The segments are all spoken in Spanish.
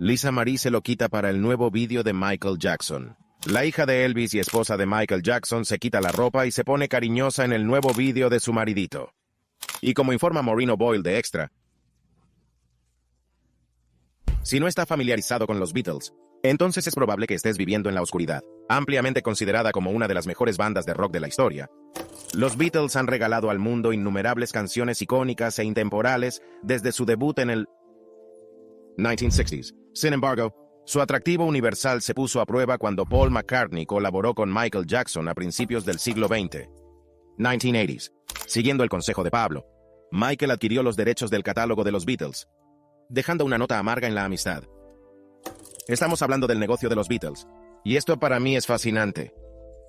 Lisa Marie se lo quita para el nuevo vídeo de Michael Jackson. La hija de Elvis y esposa de Michael Jackson se quita la ropa y se pone cariñosa en el nuevo vídeo de su maridito. Y como informa Maureen O'Boyle de Extra, si no está familiarizado con los Beatles, entonces es probable que estés viviendo en la oscuridad. Ampliamente considerada como una de las mejores bandas de rock de la historia, los Beatles han regalado al mundo innumerables canciones icónicas e intemporales desde su debut en el 1960s. Sin embargo, su atractivo universal se puso a prueba cuando Paul McCartney colaboró con Michael Jackson a principios del siglo XX, 1980s. Siguiendo el consejo de Pablo, Michael adquirió los derechos del catálogo de los Beatles, dejando una nota amarga en la amistad. Estamos hablando del negocio de los Beatles, y esto para mí es fascinante.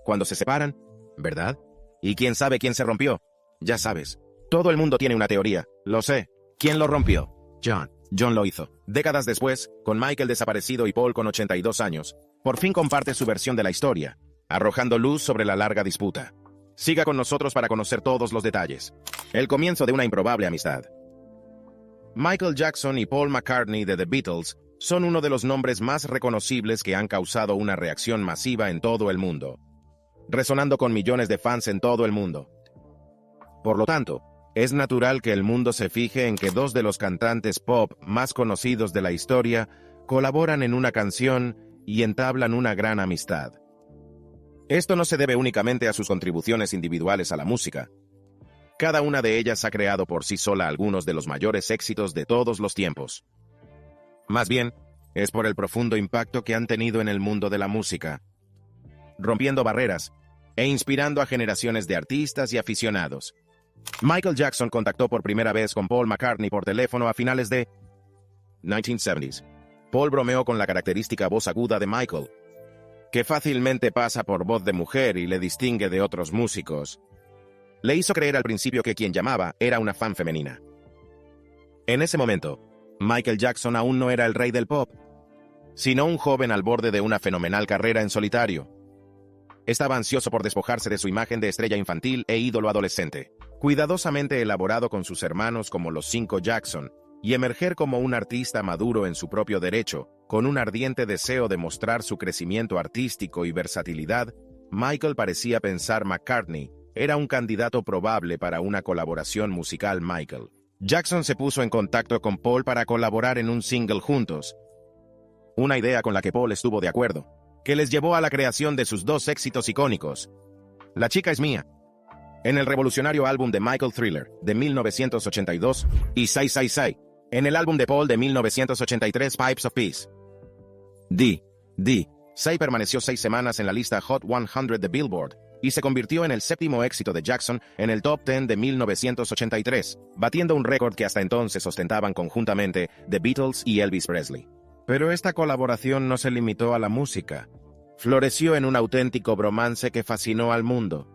Cuando se separan, ¿verdad? ¿Y quién sabe quién se rompió? Ya sabes, todo el mundo tiene una teoría, lo sé. ¿Quién lo rompió? John. John lo hizo. Décadas después, con Michael desaparecido y Paul con 82 años, por fin comparte su versión de la historia, arrojando luz sobre la larga disputa. Siga con nosotros para conocer todos los detalles. El comienzo de una improbable amistad. Michael Jackson y Paul McCartney de The Beatles son uno de los nombres más reconocibles que han causado una reacción masiva en todo el mundo, resonando con millones de fans en todo el mundo. Por lo tanto, es natural que el mundo se fije en que dos de los cantantes pop más conocidos de la historia colaboran en una canción y entablan una gran amistad. Esto no se debe únicamente a sus contribuciones individuales a la música. Cada una de ellas ha creado por sí sola algunos de los mayores éxitos de todos los tiempos. Más bien, es por el profundo impacto que han tenido en el mundo de la música, rompiendo barreras e inspirando a generaciones de artistas y aficionados. Michael Jackson contactó por primera vez con Paul McCartney por teléfono a finales de 1970s. Paul bromeó con la característica voz aguda de Michael, que fácilmente pasa por voz de mujer y le distingue de otros músicos. Le hizo creer al principio que quien llamaba era una fan femenina. En ese momento, Michael Jackson aún no era el rey del pop, sino un joven al borde de una fenomenal carrera en solitario. Estaba ansioso por despojarse de su imagen de estrella infantil e ídolo adolescente, cuidadosamente elaborado con sus hermanos como los 5 Jackson, y emerger como un artista maduro en su propio derecho, con un ardiente deseo de mostrar su crecimiento artístico y versatilidad. Michael parecía pensar McCartney era un candidato probable para una colaboración musical. Michael Jackson se puso en contacto con Paul para colaborar en un single juntos, una idea con la que Paul estuvo de acuerdo, que les llevó a la creación de sus dos éxitos icónicos, La chica es mía, en el revolucionario álbum de Michael Thriller, de 1982, y Say Say Say, en el álbum de Paul de 1983, Pipes of Peace. Say permaneció 6 semanas en la lista Hot 100 de Billboard, y se convirtió en el séptimo éxito de Jackson en el Top 10 de 1983, batiendo un récord que hasta entonces ostentaban conjuntamente The Beatles y Elvis Presley. Pero esta colaboración no se limitó a la música. Floreció en un auténtico bromance que fascinó al mundo.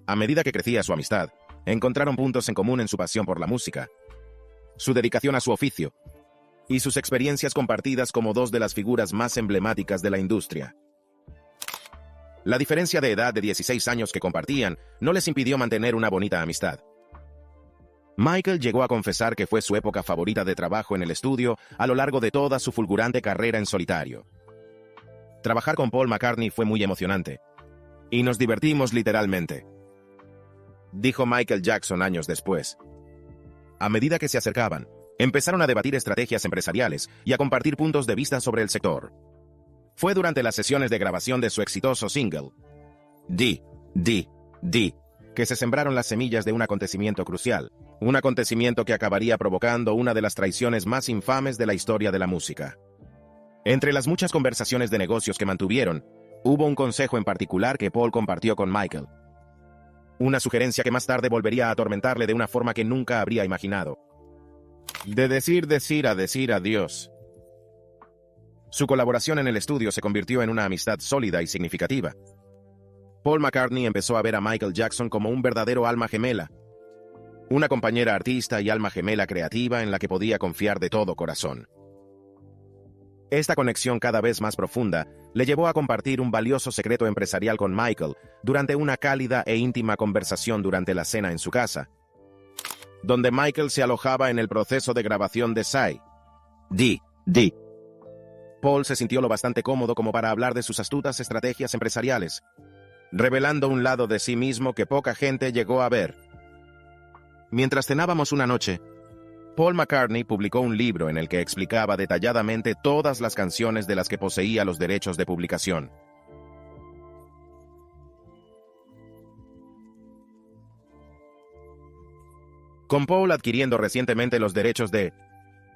A medida que crecía su amistad, encontraron puntos en común en su pasión por la música, su dedicación a su oficio, y sus experiencias compartidas como dos de las figuras más emblemáticas de la industria. La diferencia de edad de 16 años que compartían no les impidió mantener una bonita amistad. Michael llegó a confesar que fue su época favorita de trabajo en el estudio a lo largo de toda su fulgurante carrera en solitario. Trabajar con Paul McCartney fue muy emocionante, y nos divertimos literalmente, dijo Michael Jackson años después. A medida que se acercaban, empezaron a debatir estrategias empresariales y a compartir puntos de vista sobre el sector. Fue durante las sesiones de grabación de su exitoso single, que se sembraron las semillas de un acontecimiento crucial, un acontecimiento que acabaría provocando una de las traiciones más infames de la historia de la música. Entre las muchas conversaciones de negocios que mantuvieron, hubo un consejo en particular que Paul compartió con Michael. Una sugerencia que más tarde volvería a atormentarle de una forma que nunca habría imaginado. De decir a decir adiós. Su colaboración en el estudio se convirtió en una amistad sólida y significativa. Paul McCartney empezó a ver a Michael Jackson como un verdadero alma gemela, una compañera artista y alma gemela creativa en la que podía confiar de todo corazón. Esta conexión cada vez más profunda le llevó a compartir un valioso secreto empresarial con Michael durante una cálida e íntima conversación durante la cena en su casa, donde Michael se alojaba en el proceso de grabación de Say. Paul se sintió lo bastante cómodo como para hablar de sus astutas estrategias empresariales, revelando un lado de sí mismo que poca gente llegó a ver. Mientras cenábamos una noche, Paul McCartney publicó un libro en el que explicaba detalladamente todas las canciones de las que poseía los derechos de publicación. Con Paul adquiriendo recientemente los derechos de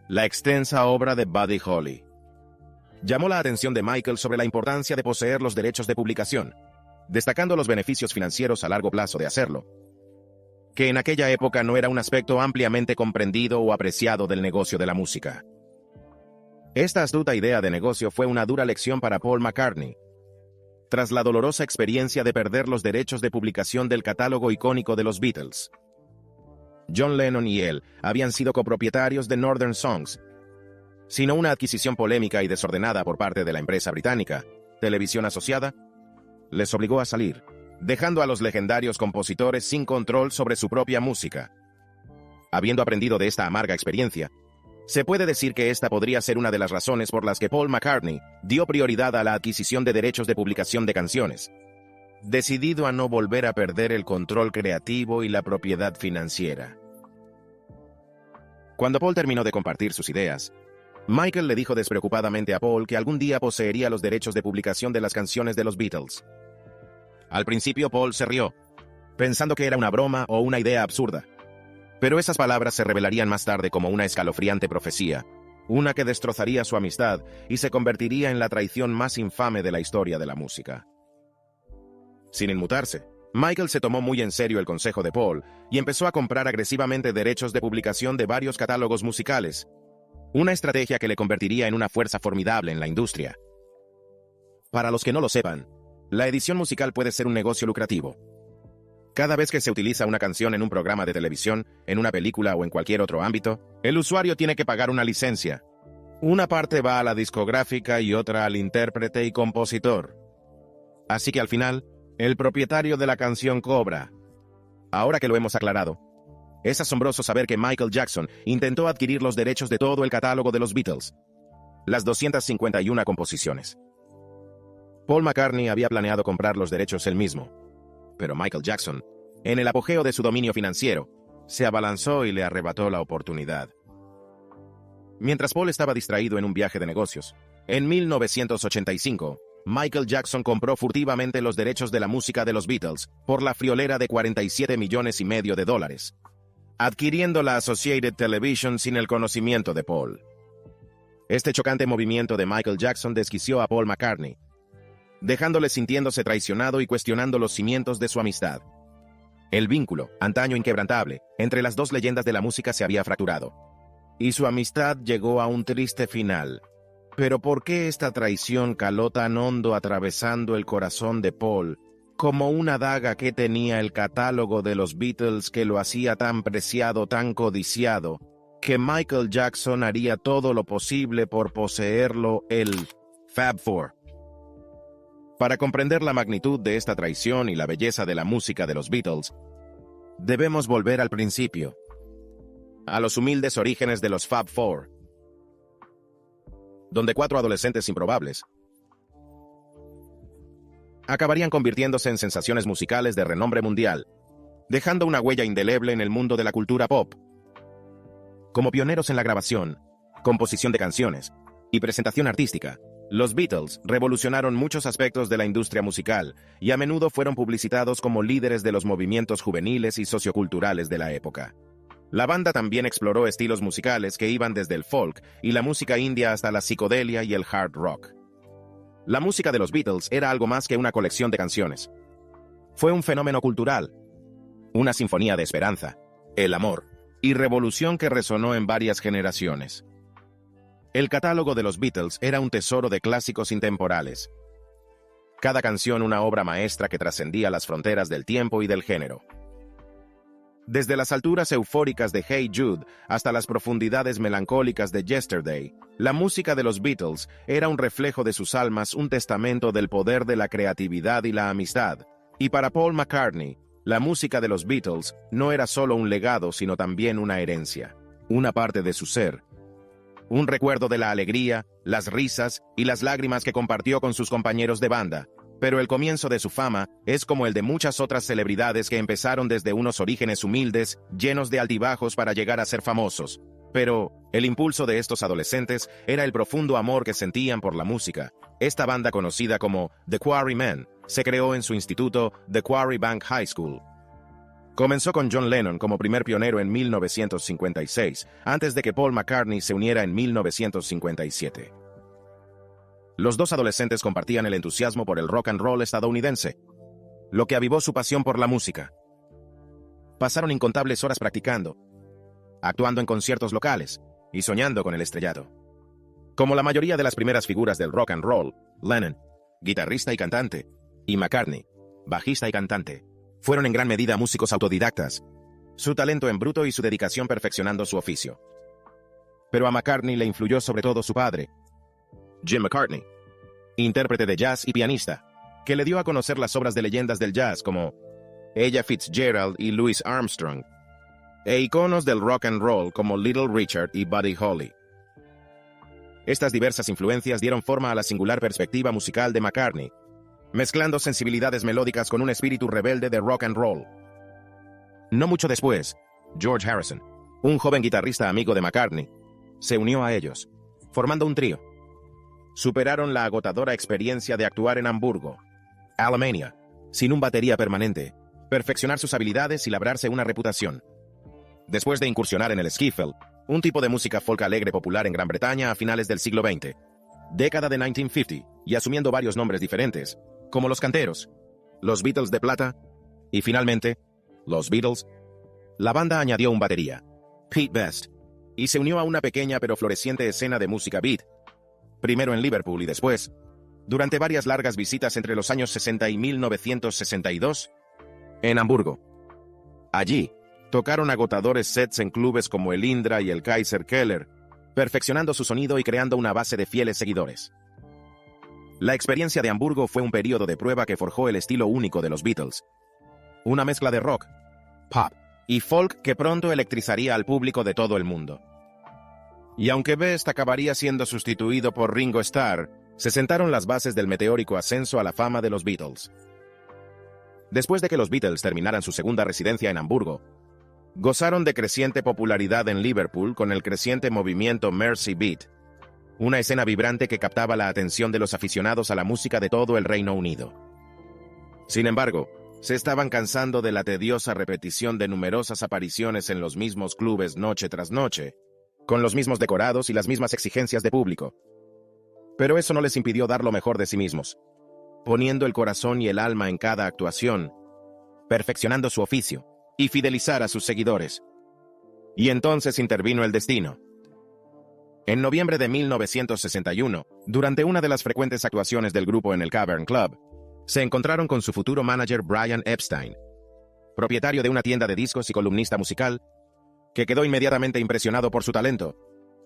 la extensa obra de Buddy Holly, llamó la atención de Michael sobre la importancia de poseer los derechos de publicación, destacando los beneficios financieros a largo plazo de hacerlo, que en aquella época no era un aspecto ampliamente comprendido o apreciado del negocio de la música. Esta astuta idea de negocio fue una dura lección para Paul McCartney, tras la dolorosa experiencia de perder los derechos de publicación del catálogo icónico de los Beatles. John Lennon y él habían sido copropietarios de Northern Songs, sino una adquisición polémica y desordenada por parte de la empresa británica, Televisión Asociada, les obligó a salir, dejando a los legendarios compositores sin control sobre su propia música. Habiendo aprendido de esta amarga experiencia, se puede decir que esta podría ser una de las razones por las que Paul McCartney dio prioridad a la adquisición de derechos de publicación de canciones, decidido a no volver a perder el control creativo y la propiedad financiera. Cuando Paul terminó de compartir sus ideas, Michael le dijo despreocupadamente a Paul que algún día poseería los derechos de publicación de las canciones de los Beatles. Al principio Paul se rió, pensando que era una broma o una idea absurda. Pero esas palabras se revelarían más tarde como una escalofriante profecía, una que destrozaría su amistad y se convertiría en la traición más infame de la historia de la música. Sin inmutarse, Michael se tomó muy en serio el consejo de Paul y empezó a comprar agresivamente derechos de publicación de varios catálogos musicales, una estrategia que le convertiría en una fuerza formidable en la industria. Para los que no lo sepan, la edición musical puede ser un negocio lucrativo. Cada vez que se utiliza una canción en un programa de televisión, en una película o en cualquier otro ámbito, el usuario tiene que pagar una licencia. Una parte va a la discográfica y otra al intérprete y compositor. Así que al final, el propietario de la canción cobra. Ahora que lo hemos aclarado, es asombroso saber que Michael Jackson intentó adquirir los derechos de todo el catálogo de los Beatles, las 251 composiciones. Paul McCartney había planeado comprar los derechos él mismo, pero Michael Jackson, en el apogeo de su dominio financiero, se abalanzó y le arrebató la oportunidad. Mientras Paul estaba distraído en un viaje de negocios, en 1985, Michael Jackson compró furtivamente los derechos de la música de los Beatles por la friolera de $47,5 millones, adquiriendo la Associated Television sin el conocimiento de Paul. Este chocante movimiento de Michael Jackson desquició a Paul McCartney, dejándole sintiéndose traicionado y cuestionando los cimientos de su amistad. El vínculo, antaño inquebrantable, entre las dos leyendas de la música se había fracturado, y su amistad llegó a un triste final. Pero ¿por qué esta traición caló tan hondo atravesando el corazón de Paul, como una daga que tenía el catálogo de los Beatles que lo hacía tan preciado, tan codiciado, que Michael Jackson haría todo lo posible por poseerlo, el Fab Four? Para comprender la magnitud de esta traición y la belleza de la música de los Beatles, debemos volver al principio, a los humildes orígenes de los Fab Four, donde 4 adolescentes improbables acabarían convirtiéndose en sensaciones musicales de renombre mundial, dejando una huella indeleble en el mundo de la cultura pop. Como pioneros en la grabación, composición de canciones y presentación artística, los Beatles revolucionaron muchos aspectos de la industria musical y a menudo fueron publicitados como líderes de los movimientos juveniles y socioculturales de la época. La banda también exploró estilos musicales que iban desde el folk y la música india hasta la psicodelia y el hard rock. La música de los Beatles era algo más que una colección de canciones. Fue un fenómeno cultural, una sinfonía de esperanza, el amor y revolución que resonó en varias generaciones. El catálogo de los Beatles era un tesoro de clásicos intemporales. Cada canción una obra maestra que trascendía las fronteras del tiempo y del género. Desde las alturas eufóricas de Hey Jude hasta las profundidades melancólicas de Yesterday, la música de los Beatles era un reflejo de sus almas, un testamento del poder de la creatividad y la amistad. Y para Paul McCartney, la música de los Beatles no era solo un legado, sino también una herencia, una parte de su ser, un recuerdo de la alegría, las risas y las lágrimas que compartió con sus compañeros de banda. Pero el comienzo de su fama es como el de muchas otras celebridades que empezaron desde unos orígenes humildes, llenos de altibajos para llegar a ser famosos. Pero el impulso de estos adolescentes era el profundo amor que sentían por la música. Esta banda, conocida como The Quarrymen, se creó en su instituto, The Quarry Bank High School. Comenzó con John Lennon como primer pionero en 1956, antes de que Paul McCartney se uniera en 1957. Los dos adolescentes compartían el entusiasmo por el rock and roll estadounidense, lo que avivó su pasión por la música. Pasaron incontables horas practicando, actuando en conciertos locales y soñando con el estrellado. Como la mayoría de las primeras figuras del rock and roll, Lennon, guitarrista y cantante, y McCartney, bajista y cantante, fueron en gran medida músicos autodidactas, su talento en bruto y su dedicación perfeccionando su oficio. Pero a McCartney le influyó sobre todo su padre, Jim McCartney, intérprete de jazz y pianista, que le dio a conocer las obras de leyendas del jazz como Ella Fitzgerald y Louis Armstrong, e iconos del rock and roll como Little Richard y Buddy Holly. Estas diversas influencias dieron forma a la singular perspectiva musical de McCartney, mezclando sensibilidades melódicas con un espíritu rebelde de rock and roll. No mucho después, George Harrison, un joven guitarrista amigo de McCartney, se unió a ellos, formando un trío. Superaron la agotadora experiencia de actuar en Hamburgo, Alemania, sin un batería permanente, perfeccionar sus habilidades y labrarse una reputación. Después de incursionar en el skiffle, un tipo de música folk alegre popular en Gran Bretaña a finales del siglo XX, década de 1950, y asumiendo varios nombres diferentes, como Los Canteros, Los Beatles de Plata, y finalmente, Los Beatles, la banda añadió un batería, Pete Best, y se unió a una pequeña pero floreciente escena de música beat, primero en Liverpool y después, durante varias largas visitas entre los años 60 y 1962, en Hamburgo. Allí, tocaron agotadores sets en clubes como el Indra y el Kaiser Keller, perfeccionando su sonido y creando una base de fieles seguidores. La experiencia de Hamburgo fue un periodo de prueba que forjó el estilo único de los Beatles. Una mezcla de rock, pop y folk que pronto electrizaría al público de todo el mundo. Y aunque Best acabaría siendo sustituido por Ringo Starr, se sentaron las bases del meteórico ascenso a la fama de los Beatles. Después de que los Beatles terminaran su segunda residencia en Hamburgo, gozaron de creciente popularidad en Liverpool con el creciente movimiento Mersey Beat, una escena vibrante que captaba la atención de los aficionados a la música de todo el Reino Unido. Sin embargo, se estaban cansando de la tediosa repetición de numerosas apariciones en los mismos clubes noche tras noche, con los mismos decorados y las mismas exigencias de público. Pero eso no les impidió dar lo mejor de sí mismos, poniendo el corazón y el alma en cada actuación, perfeccionando su oficio y fidelizar a sus seguidores. Y entonces intervino el destino. En noviembre de 1961, durante una de las frecuentes actuaciones del grupo en el Cavern Club, se encontraron con su futuro manager Brian Epstein, propietario de una tienda de discos y columnista musical, que quedó inmediatamente impresionado por su talento,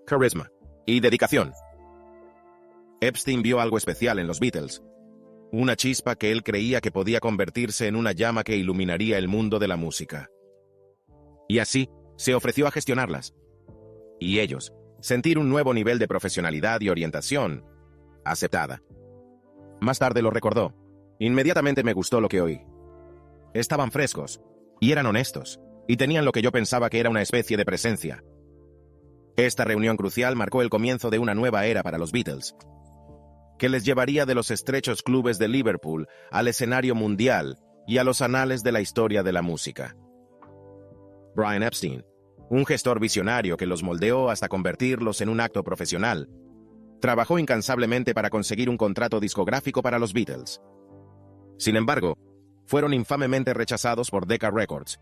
carisma y dedicación. Epstein vio algo especial en los Beatles, una chispa que él creía que podía convertirse en una llama que iluminaría el mundo de la música. Y así, se ofreció a gestionarlas. Y ellos, sentir un nuevo nivel de profesionalidad y orientación, aceptada. Más tarde lo recordó. Inmediatamente me gustó lo que oí. Estaban frescos, y eran honestos, y tenían lo que yo pensaba que era una especie de presencia. Esta reunión crucial marcó el comienzo de una nueva era para los Beatles, que les llevaría de los estrechos clubes de Liverpool al escenario mundial y a los anales de la historia de la música. Brian Epstein, un gestor visionario que los moldeó hasta convertirlos en un acto profesional, trabajó incansablemente para conseguir un contrato discográfico para los Beatles. Sin embargo, fueron infamemente rechazados por Decca Records,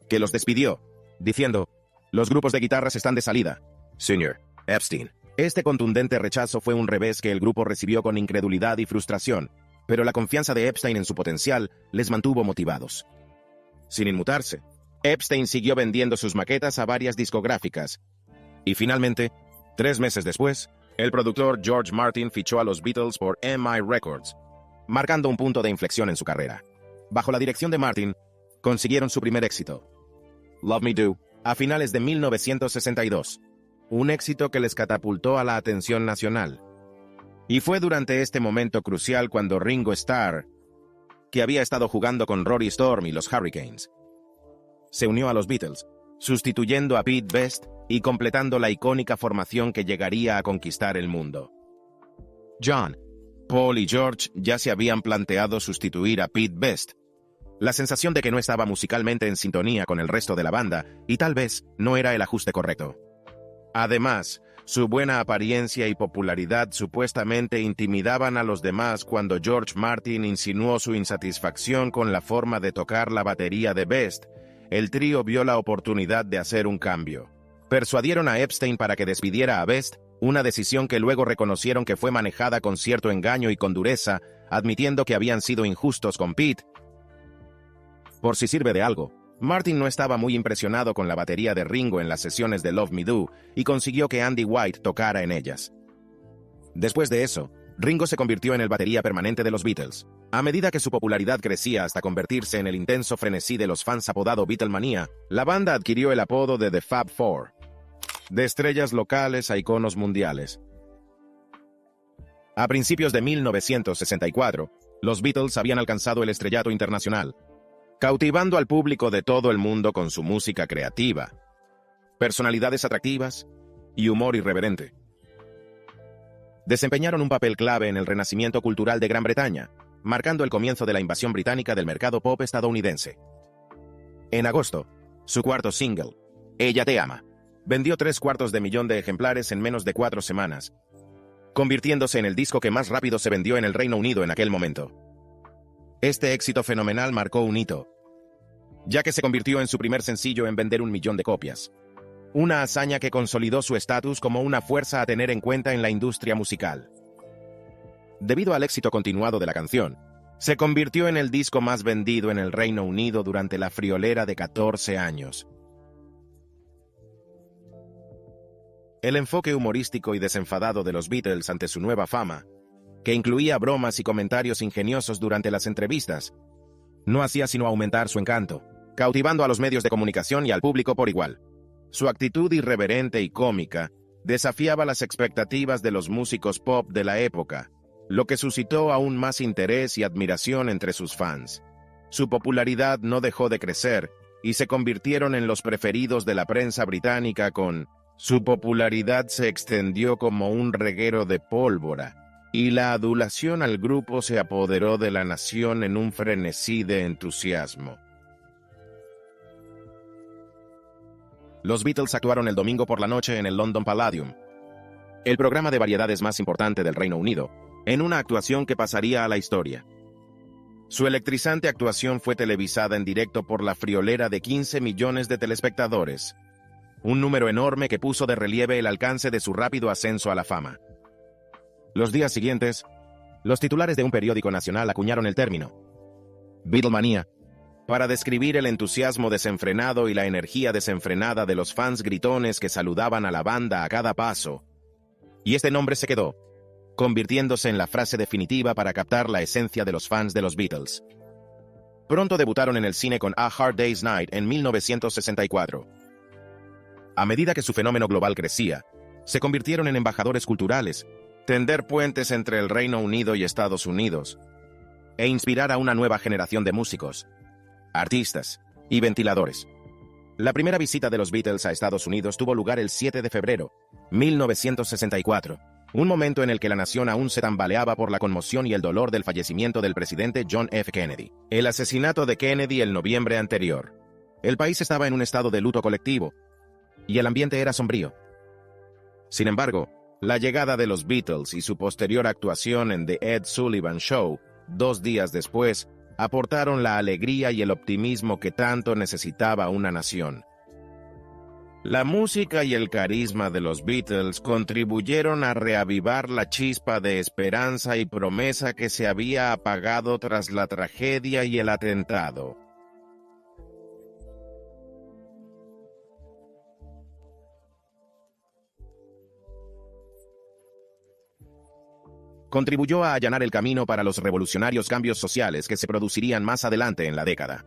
que los despidió, diciendo: «Los grupos de guitarras están de salida, Sr. Epstein». Este contundente rechazo fue un revés que el grupo recibió con incredulidad y frustración, pero la confianza de Epstein en su potencial les mantuvo motivados. Sin inmutarse, Epstein siguió vendiendo sus maquetas a varias discográficas, y finalmente, 3 meses después, el productor George Martin fichó a los Beatles por EMI Records, marcando un punto de inflexión en su carrera. Bajo la dirección de Martin, consiguieron su primer éxito, Love Me Do, a finales de 1962. un éxito que les catapultó a la atención nacional. Y fue durante este momento crucial cuando Ringo Starr, que había estado jugando con Rory Storm y los Hurricanes, se unió a los Beatles, sustituyendo a Pete Best y completando la icónica formación que llegaría a conquistar el mundo. John, Paul y George ya se habían planteado sustituir a Pete Best. La sensación de que no estaba musicalmente en sintonía con el resto de la banda y tal vez no era el ajuste correcto. Además, su buena apariencia y popularidad supuestamente intimidaban a los demás cuando George Martin insinuó su insatisfacción con la forma de tocar la batería de Best. El trío vio la oportunidad de hacer un cambio. Persuadieron a Epstein para que despidiera a Best, una decisión que luego reconocieron que fue manejada con cierto engaño y con dureza, admitiendo que habían sido injustos con Pete. Por si sirve de algo, Martin no estaba muy impresionado con la batería de Ringo en las sesiones de Love Me Do y consiguió que Andy White tocara en ellas. Después de eso, Ringo se convirtió en el batería permanente de los Beatles. A medida que su popularidad crecía hasta convertirse en el intenso frenesí de los fans apodado Beatlemania, la banda adquirió el apodo de The Fab Four, de estrellas locales a iconos mundiales. A principios de 1964, los Beatles habían alcanzado el estrellato internacional, cautivando al público de todo el mundo con su música creativa, personalidades atractivas y humor irreverente. Desempeñaron un papel clave en el renacimiento cultural de Gran Bretaña, marcando el comienzo de la invasión británica del mercado pop estadounidense. En agosto, su cuarto single, Ella te ama, vendió 3/4 millón de ejemplares en menos de 4 semanas, convirtiéndose en el disco que más rápido se vendió en el Reino Unido en aquel momento. Este éxito fenomenal marcó un hito, ya que se convirtió en su primer sencillo en vender 1 millón de copias. Una hazaña que consolidó su estatus como una fuerza a tener en cuenta en la industria musical. Debido al éxito continuado de la canción, se convirtió en el disco más vendido en el Reino Unido durante la friolera de 14 años. El enfoque humorístico y desenfadado de los Beatles ante su nueva fama, que incluía bromas y comentarios ingeniosos durante las entrevistas, no hacía sino aumentar su encanto, cautivando a los medios de comunicación y al público por igual. Su actitud irreverente y cómica desafiaba las expectativas de los músicos pop de la época, lo que suscitó aún más interés y admiración entre sus fans. Su popularidad no dejó de crecer y se convirtieron en los preferidos de la prensa británica su popularidad se extendió como un reguero de pólvora, y la adulación al grupo se apoderó de la nación en un frenesí de entusiasmo. Los Beatles actuaron el domingo por la noche en el London Palladium, el programa de variedades más importante del Reino Unido, en una actuación que pasaría a la historia. Su electrizante actuación fue televisada en directo por la friolera de 15 millones de telespectadores, un número enorme que puso de relieve el alcance de su rápido ascenso a la fama. Los días siguientes, los titulares de un periódico nacional acuñaron el término Beatlemania para describir el entusiasmo desenfrenado y la energía desenfrenada de los fans gritones que saludaban a la banda a cada paso. Y este nombre se quedó, convirtiéndose en la frase definitiva para captar la esencia de los fans de los Beatles. Pronto debutaron en el cine con A Hard Day's Night en 1964. A medida que su fenómeno global crecía, se convirtieron en embajadores culturales, tender puentes entre el Reino Unido y Estados Unidos, e inspirar a una nueva generación de músicos, artistas y ventiladores. La primera visita de los Beatles a Estados Unidos tuvo lugar el 7 de febrero, 1964, un momento en el que la nación aún se tambaleaba por la conmoción y el dolor del fallecimiento del presidente John F. Kennedy. El asesinato de Kennedy el noviembre anterior. El país estaba en un estado de luto colectivo, y el ambiente era sombrío. Sin embargo, la llegada de los Beatles y su posterior actuación en The Ed Sullivan Show, 2 días después, aportaron la alegría y el optimismo que tanto necesitaba una nación. La música y el carisma de los Beatles contribuyeron a reavivar la chispa de esperanza y promesa que se había apagado tras la tragedia y el atentado. Contribuyó a allanar el camino para los revolucionarios cambios sociales que se producirían más adelante en la década.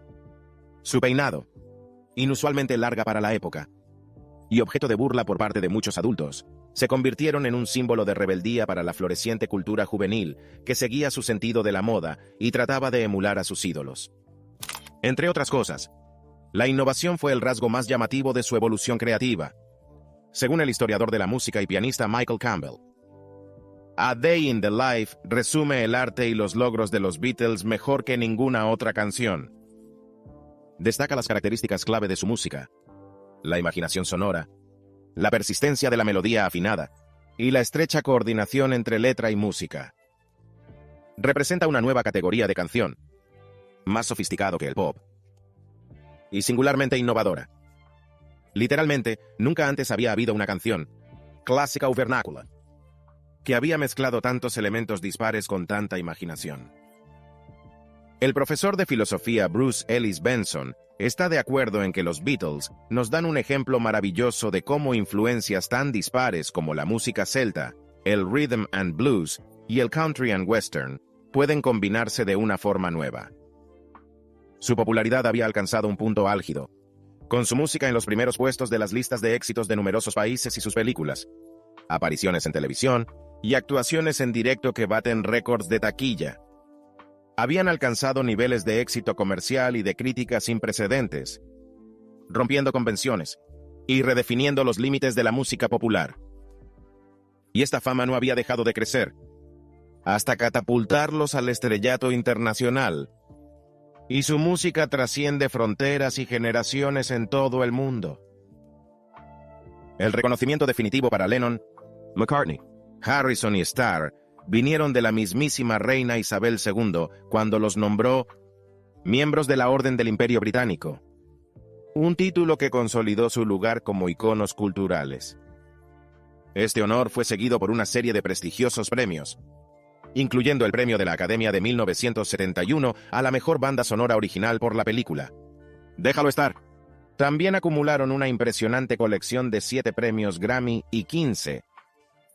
Su peinado, inusualmente larga para la época, y objeto de burla por parte de muchos adultos, se convirtieron en un símbolo de rebeldía para la floreciente cultura juvenil que seguía su sentido de la moda y trataba de emular a sus ídolos. Entre otras cosas, la innovación fue el rasgo más llamativo de su evolución creativa, según el historiador de la música y pianista Michael Campbell. A Day in the Life resume el arte y los logros de los Beatles mejor que ninguna otra canción. Destaca las características clave de su música: la imaginación sonora, la persistencia de la melodía afinada y la estrecha coordinación entre letra y música. Representa una nueva categoría de canción, más sofisticado que el pop, y singularmente innovadora. Literalmente, nunca antes había habido una canción, clásica o vernácula, que había mezclado tantos elementos dispares con tanta imaginación. El profesor de filosofía Bruce Ellis Benson está de acuerdo en que los Beatles nos dan un ejemplo maravilloso de cómo influencias tan dispares como la música celta, el rhythm and blues y el country and western pueden combinarse de una forma nueva. Su popularidad había alcanzado un punto álgido, con su música en los primeros puestos de las listas de éxitos de numerosos países y sus películas, apariciones en televisión y actuaciones en directo que baten récords de taquilla. Habían alcanzado niveles de éxito comercial y de crítica sin precedentes, rompiendo convenciones y redefiniendo los límites de la música popular. Y esta fama no había dejado de crecer, hasta catapultarlos al estrellato internacional, y su música trasciende fronteras y generaciones en todo el mundo. El reconocimiento definitivo para Lennon, McCartney, Harrison y Starr vinieron de la mismísima reina Isabel II cuando los nombró miembros de la Orden del Imperio Británico, un título que consolidó su lugar como iconos culturales. Este honor fue seguido por una serie de prestigiosos premios, incluyendo el premio de la Academia de 1971 a la mejor banda sonora original por la película Déjalo estar. También acumularon una impresionante colección de 7 premios Grammy y 15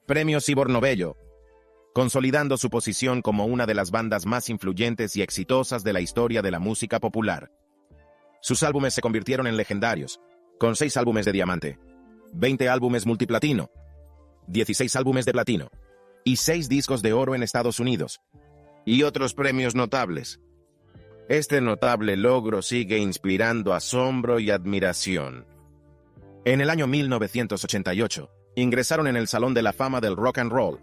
premios Ivor Novello, consolidando su posición como una de las bandas más influyentes y exitosas de la historia de la música popular. Sus álbumes se convirtieron en legendarios, con 6 álbumes de diamante, 20 álbumes multiplatino, 16 álbumes de platino y 6 discos de oro en Estados Unidos, y otros premios notables. Este notable logro sigue inspirando asombro y admiración. En el año 1988, ingresaron en el Salón de la Fama del Rock and Roll,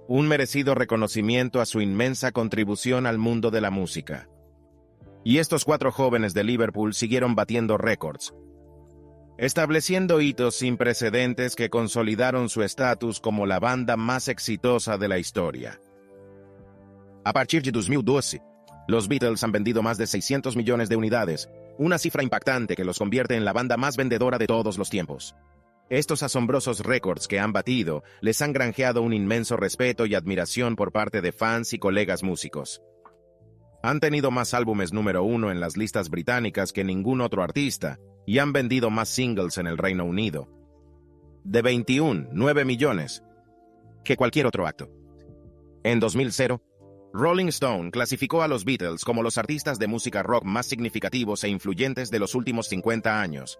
un merecido reconocimiento a su inmensa contribución al mundo de la música. Y estos 4 jóvenes de Liverpool siguieron batiendo récords, estableciendo hitos sin precedentes que consolidaron su estatus como la banda más exitosa de la historia. A partir de 2012, los Beatles han vendido más de 600 millones de unidades, una cifra impactante que los convierte en la banda más vendedora de todos los tiempos. Estos asombrosos récords que han batido les han granjeado un inmenso respeto y admiración por parte de fans y colegas músicos. Han tenido más álbumes número 1 en las listas británicas que ningún otro artista y han vendido más singles en el Reino Unido, de 21,9 millones, que cualquier otro acto. En 2000, Rolling Stone clasificó a los Beatles como los artistas de música rock más significativos e influyentes de los últimos 50 años.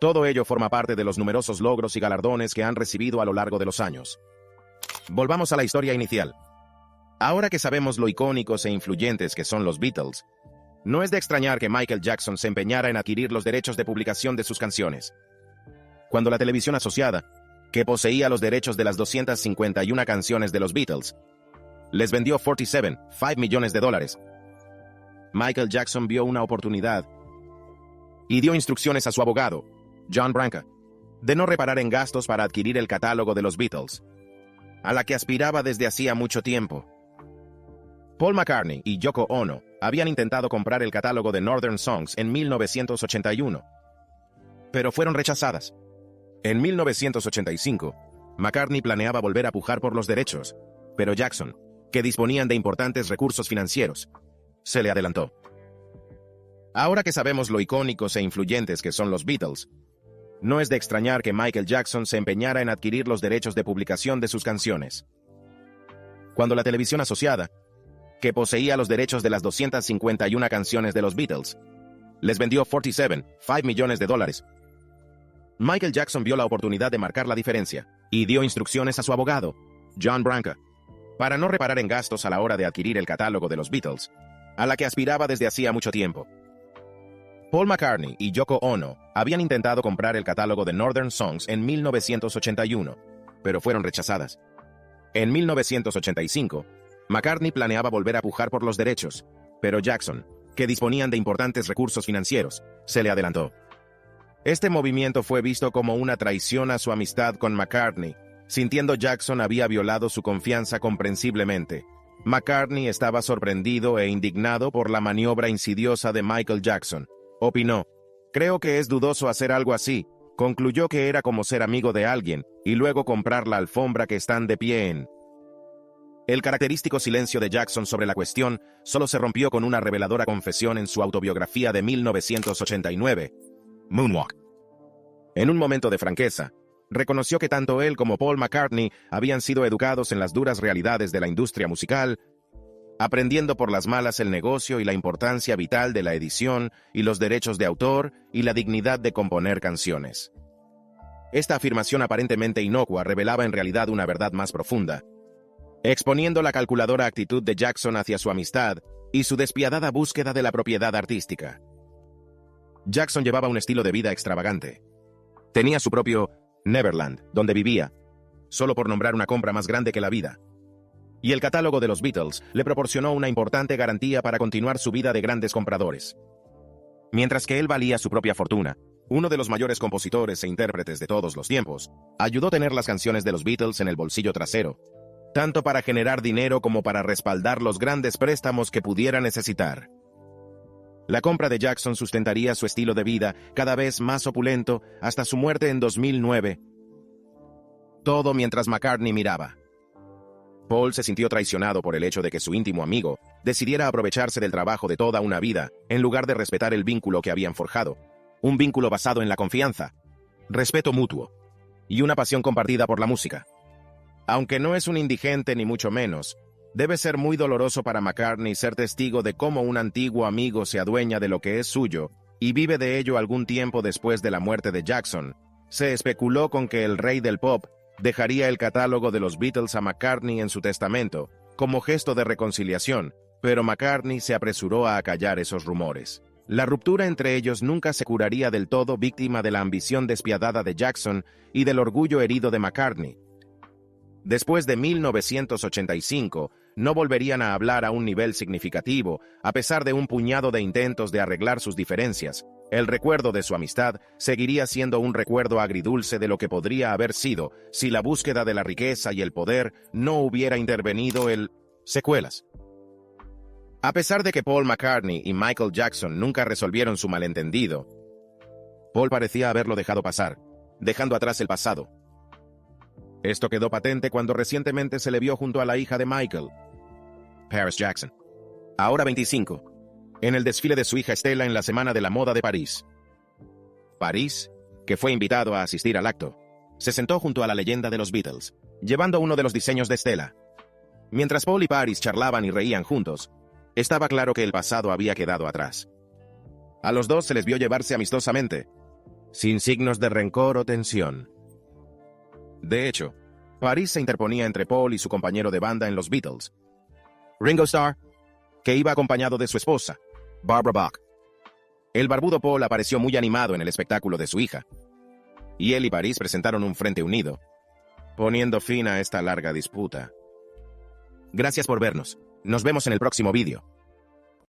Todo ello forma parte de los numerosos logros y galardones que han recibido a lo largo de los años. Volvamos a la historia inicial. Ahora que sabemos lo icónicos e influyentes que son los Beatles, no es de extrañar que Michael Jackson se empeñara en adquirir los derechos de publicación de sus canciones. Cuando la televisión asociada, que poseía los derechos de las 251 canciones de los Beatles, les vendió 47.5 millones de dólares, Michael Jackson vio una oportunidad y dio instrucciones a su abogado, John Branca, de no reparar en gastos para adquirir el catálogo de los Beatles, a la que aspiraba desde hacía mucho tiempo. Paul McCartney y Yoko Ono habían intentado comprar el catálogo de Northern Songs en 1981, pero fueron rechazadas. En 1985, McCartney planeaba volver a pujar por los derechos, pero Jackson, que disponían de importantes recursos financieros, se le adelantó. Ahora que sabemos lo icónicos e influyentes que son los Beatles, no es de extrañar que Michael Jackson se empeñara en adquirir los derechos de publicación de sus canciones. Cuando la televisión asociada, que poseía los derechos de las 251 canciones de los Beatles, les vendió 47.5 millones de dólares, Michael Jackson vio la oportunidad de marcar la diferencia y dio instrucciones a su abogado, John Branca, para no reparar en gastos a la hora de adquirir el catálogo de los Beatles, a la que aspiraba desde hacía mucho tiempo. Paul McCartney y Yoko Ono habían intentado comprar el catálogo de Northern Songs en 1981, pero fueron rechazadas. En 1985, McCartney planeaba volver a pujar por los derechos, pero Jackson, que disponían de importantes recursos financieros, se le adelantó. Este movimiento fue visto como una traición a su amistad con McCartney, sintiendo Jackson había violado su confianza comprensiblemente. McCartney estaba sorprendido e indignado por la maniobra insidiosa de Michael Jackson. Opinó: «Creo que es dudoso hacer algo así». Concluyó que era como ser amigo de alguien y luego comprar la alfombra que están de pie en. El característico silencio de Jackson sobre la cuestión solo se rompió con una reveladora confesión en su autobiografía de 1989, Moonwalk. En un momento de franqueza, reconoció que tanto él como Paul McCartney habían sido educados en las duras realidades de la industria musical, aprendiendo por las malas el negocio y la importancia vital de la edición y los derechos de autor y la dignidad de componer canciones. Esta afirmación aparentemente inocua revelaba en realidad una verdad más profunda, exponiendo la calculadora actitud de Jackson hacia su amistad y su despiadada búsqueda de la propiedad artística. Jackson llevaba un estilo de vida extravagante. Tenía su propio Neverland, donde vivía, solo por nombrar una compra más grande que la vida. Y el catálogo de los Beatles le proporcionó una importante garantía para continuar su vida de grandes compradores. Mientras que él valía su propia fortuna, uno de los mayores compositores e intérpretes de todos los tiempos, ayudó a tener las canciones de los Beatles en el bolsillo trasero, tanto para generar dinero como para respaldar los grandes préstamos que pudiera necesitar. La compra de Jackson sustentaría su estilo de vida cada vez más opulento hasta su muerte en 2009. Todo mientras McCartney miraba. Paul se sintió traicionado por el hecho de que su íntimo amigo decidiera aprovecharse del trabajo de toda una vida en lugar de respetar el vínculo que habían forjado. Un vínculo basado en la confianza, respeto mutuo y una pasión compartida por la música. Aunque no es un indigente ni mucho menos, debe ser muy doloroso para McCartney ser testigo de cómo un antiguo amigo se adueña de lo que es suyo y vive de ello algún tiempo después de la muerte de Jackson. Se especuló con que el rey del pop dejaría el catálogo de los Beatles a McCartney en su testamento, como gesto de reconciliación, pero McCartney se apresuró a acallar esos rumores. La ruptura entre ellos nunca se curaría del todo, víctima de la ambición despiadada de Jackson y del orgullo herido de McCartney. Después de 1985, no volverían a hablar a un nivel significativo, a pesar de un puñado de intentos de arreglar sus diferencias. El recuerdo de su amistad seguiría siendo un recuerdo agridulce de lo que podría haber sido si la búsqueda de la riqueza y el poder no hubiera intervenido. Secuelas. A pesar de que Paul McCartney y Michael Jackson nunca resolvieron su malentendido, Paul parecía haberlo dejado pasar, dejando atrás el pasado. Esto quedó patente cuando recientemente se le vio junto a la hija de Michael, Paris Jackson, ahora 25, en el desfile de su hija Stella en la Semana de la Moda de París. Paris, que fue invitado a asistir al acto, se sentó junto a la leyenda de los Beatles, llevando uno de los diseños de Stella. Mientras Paul y Paris charlaban y reían juntos, estaba claro que el pasado había quedado atrás. A los dos se les vio llevarse amistosamente, sin signos de rencor o tensión. De hecho, Paris se interponía entre Paul y su compañero de banda en los Beatles, Ringo Starr, que iba acompañado de su esposa, Barbara Bach. El barbudo Paul apareció muy animado en el espectáculo de su hija, y él y Paris presentaron un frente unido, poniendo fin a esta larga disputa. Gracias por vernos. Nos vemos en el próximo vídeo.